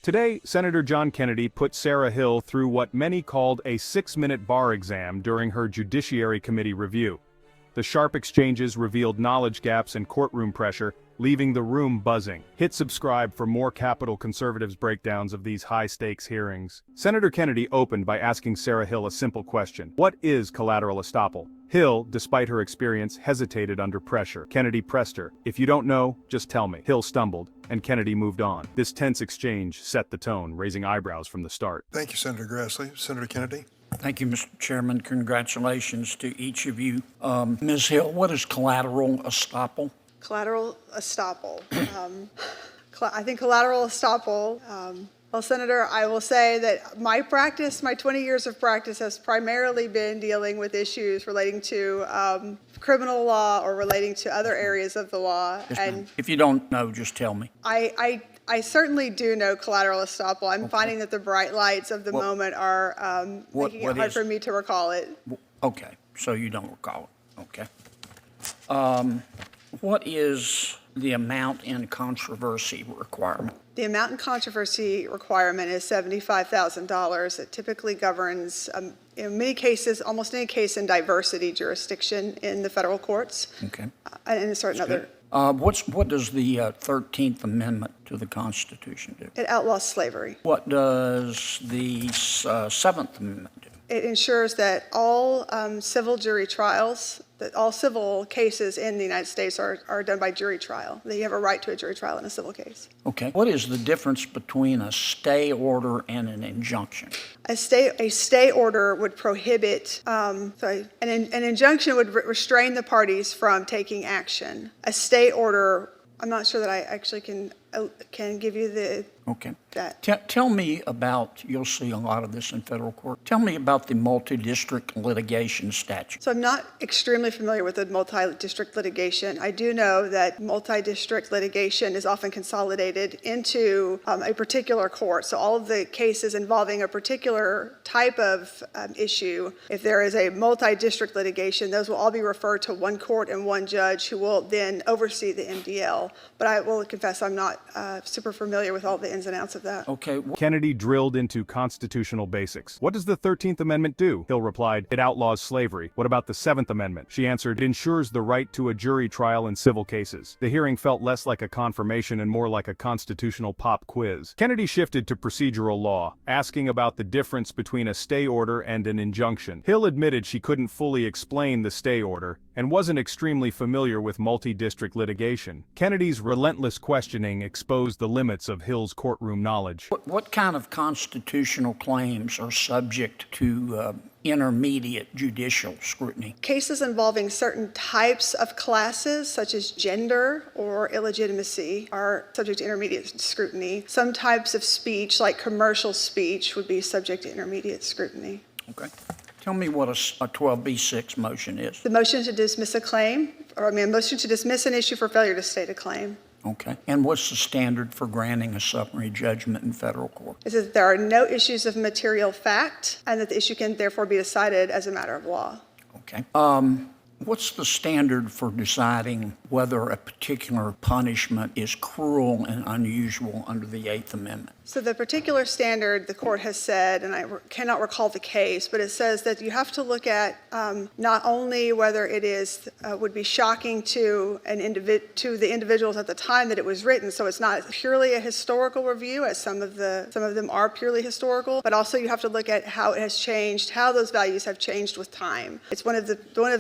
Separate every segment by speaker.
Speaker 1: Today, Senator John Kennedy put Sara Hill through what many called a 6-minute bar exam during her Judiciary Committee review. The sharp exchanges revealed knowledge gaps and courtroom pressure, leaving the room buzzing. Hit subscribe for more Capitol Conservatives breakdowns of these high-stakes hearings. Senator Kennedy opened by asking Sara Hill a simple question. What is collateral estoppel? Hill, despite her experience, hesitated under pressure. Kennedy pressed her. If you don't know, just tell me. Hill stumbled, and Kennedy moved on. This tense exchange set the tone, raising eyebrows from the start.
Speaker 2: Thank you, Senator Grassley. Senator Kennedy?
Speaker 3: Thank you, Mr. Chairman. Congratulations to each of you. Ms. Hill, what is collateral estoppel?
Speaker 4: Collateral estoppel. I think collateral estoppel, well, Senator, I will say that my 20 years of practice has primarily been dealing with issues relating to criminal law or relating to other areas of the law.
Speaker 3: Yes,
Speaker 4: and
Speaker 3: if you don't know, just tell me.
Speaker 4: I certainly do know collateral estoppel. I'm finding that the bright lights of the moment are making it hard for me to recall it.
Speaker 3: Okay, so you don't recall it. Okay. What is the amount in controversy requirement?
Speaker 4: The amount in controversy requirement is $75,000. It typically governs, in many cases, almost any case in diversity jurisdiction in the federal courts.
Speaker 3: Okay.
Speaker 4: And a certain other.
Speaker 3: What does the 13th Amendment to the Constitution do?
Speaker 4: It outlaws slavery.
Speaker 3: What does the 7th Amendment do?
Speaker 4: It ensures that all civil jury trials, that all civil cases in the United States are done by jury trial. That you have a right to a jury trial in a civil case.
Speaker 3: Okay. What is the difference between a stay order and an injunction?
Speaker 4: A stay order would prohibit, an injunction would restrain the parties from taking action. A stay order, I'm not sure that I actually can give you the.
Speaker 3: Okay.
Speaker 4: That.
Speaker 3: Tell me about, you'll see a lot of this in federal court. Tell me about the multi-district litigation statute.
Speaker 4: So I'm not extremely familiar with the multi-district litigation. I do know that multi-district litigation is often consolidated into a particular court. So all of the cases involving a particular type of issue, if there is a multi-district litigation, those will all be referred to one court and one judge who will then oversee the MDL. But I will confess I'm not super familiar with all the ins and outs of that.
Speaker 3: Okay.
Speaker 1: Kennedy drilled into constitutional basics. What does the 13th Amendment do? Hill replied, it outlaws slavery. What about the 7th Amendment? She answered, it ensures the right to a jury trial in civil cases. The hearing felt less like a confirmation and more like a constitutional pop quiz. Kennedy shifted to procedural law, asking about the difference between a stay order and an injunction. Hill admitted she couldn't fully explain the stay order and wasn't extremely familiar with multi-district litigation. Kennedy's relentless questioning exposed the limits of Hill's courtroom knowledge.
Speaker 3: What kind of constitutional claims are subject to intermediate judicial scrutiny?
Speaker 4: Cases involving certain types of classes, such as gender or illegitimacy, are subject to intermediate scrutiny. Some types of speech, like commercial speech, would be subject to intermediate scrutiny.
Speaker 3: Okay. Tell me what a 12B6 motion is. The
Speaker 4: motion to dismiss a claim, a motion to dismiss an issue for failure to state a claim.
Speaker 3: Okay. And what's the standard for granting a summary judgment in federal court?
Speaker 4: It says that there are no issues of material fact and that the issue can therefore be decided as a matter of law.
Speaker 3: Okay. What's the standard for deciding whether a particular punishment is cruel and unusual under the 8th Amendment?
Speaker 4: So the particular standard the court has said, and I cannot recall the case, but it says that you have to look at not only whether it is would be shocking to the individuals at the time that it was written, so it's not purely a historical review, as some of them are purely historical, but also you have to look at how it has changed, how those values have changed with time. It's one of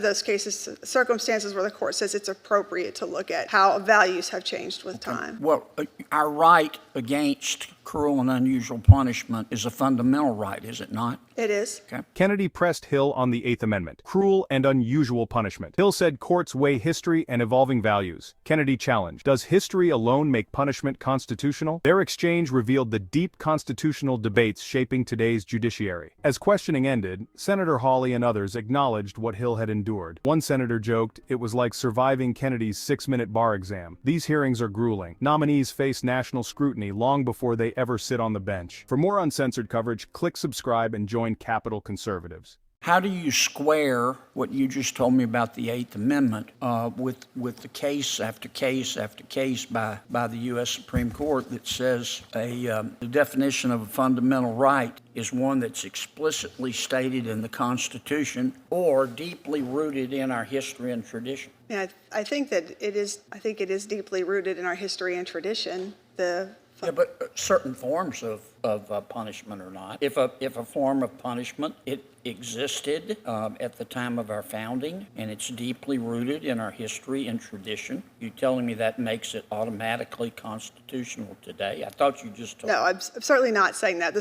Speaker 4: those cases, circumstances where the court says it's appropriate to look at how values have changed with time.
Speaker 3: Well, our right against cruel and unusual punishment is a fundamental right, is it not?
Speaker 4: It is.
Speaker 3: Okay.
Speaker 1: Kennedy pressed Hill on the 8th Amendment, cruel and unusual punishment. Hill said courts weigh history and evolving values. Kennedy challenged, does history alone make punishment constitutional? Their exchange revealed the deep constitutional debates shaping today's judiciary. As questioning ended, Senator Hawley and others acknowledged what Hill had endured. One senator joked, it was like surviving Kennedy's 6-minute bar exam. These hearings are grueling. Nominees face national scrutiny long before they ever sit on the bench. For more uncensored coverage, click subscribe and join Capitol Conservatives.
Speaker 3: How do you square what you just told me about the Eighth Amendment with the case after case after case by the U.S. Supreme Court that says the definition of a fundamental right is one that's explicitly stated in the Constitution or deeply rooted in our history and tradition?
Speaker 4: Yeah, I think that it is. I think it is deeply rooted in our history and tradition.
Speaker 3: Yeah, but certain forms of punishment or not. If a form of punishment, it existed at the time of our founding, and it's deeply rooted in our history and tradition. You telling me that makes it automatically constitutional today? I thought you just told me.
Speaker 4: No, I'm certainly not saying that.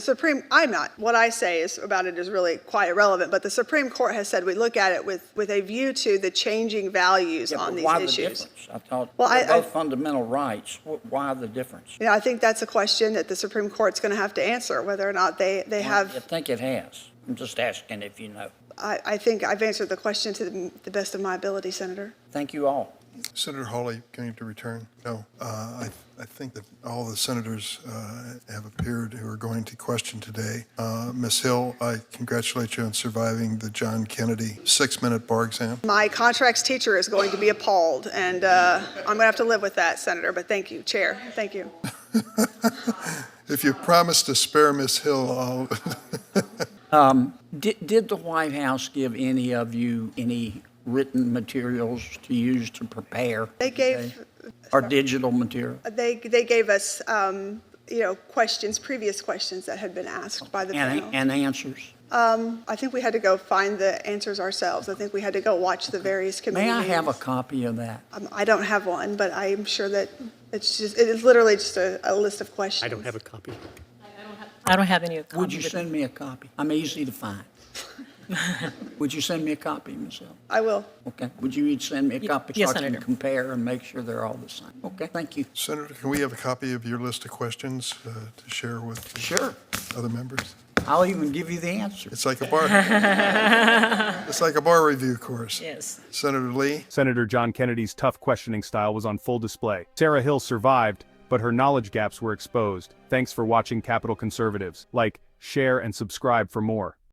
Speaker 4: I'm not. What I say is about it is really quite irrelevant, but the Supreme Court has said we look at it with a view to the changing values
Speaker 3: Yeah,
Speaker 4: on
Speaker 3: but
Speaker 4: these
Speaker 3: why
Speaker 4: issues.
Speaker 3: the difference? I thought
Speaker 4: Well,
Speaker 3: they're both fundamental rights. Why the difference?
Speaker 4: I think that's a question that the Supreme Court's going to have to answer, whether or not they
Speaker 3: I
Speaker 4: have.
Speaker 3: think it has. I'm just asking if you know.
Speaker 4: I think I've answered the question to the best of my ability, Senator.
Speaker 3: Thank you all.
Speaker 2: Senator Hawley, going to return? No. I think that all the senators have appeared who are going to question today. Ms. Hill, I congratulate you on surviving the John Kennedy 6-minute bar exam.
Speaker 4: My contracts teacher is going to be appalled, and I'm going to have to live with that, Senator, but thank you, Chair. Thank you.
Speaker 2: If you promise to spare Ms. Hill,
Speaker 3: Did the White House give any of you any written materials to use to prepare?
Speaker 4: They gave.
Speaker 3: Or digital material?
Speaker 4: They gave us, questions, previous questions that had been asked by the panel.
Speaker 3: And answers?
Speaker 4: I think we had to go find the answers ourselves. I think we had to go watch the various committee
Speaker 3: May I have a
Speaker 4: meetings.
Speaker 3: copy of that?
Speaker 4: I don't have one, but I'm sure that it is literally just a list of questions.
Speaker 5: I don't have a copy.
Speaker 6: I don't have any of
Speaker 3: Would you send me a copy? I'm easy to find. Would you send me a copy, Ms. Hill?
Speaker 4: I will.
Speaker 3: Okay. Would you each send me a copy so
Speaker 6: yes,
Speaker 3: I can
Speaker 6: Senator.
Speaker 3: compare and make sure they're all the same? Okay, thank you.
Speaker 2: Senator, can we have a copy of your list of questions to share with the
Speaker 3: Sure.
Speaker 2: other members?
Speaker 3: I'll even give you the answer.
Speaker 2: It's like a bar. It's like a bar review course.
Speaker 6: Yes.
Speaker 2: Senator Lee?
Speaker 1: Senator John Kennedy's tough questioning style was on full display. Sara Hill survived, but her knowledge gaps were exposed. Thanks for watching Capitol Conservatives. Like, share, and subscribe for more.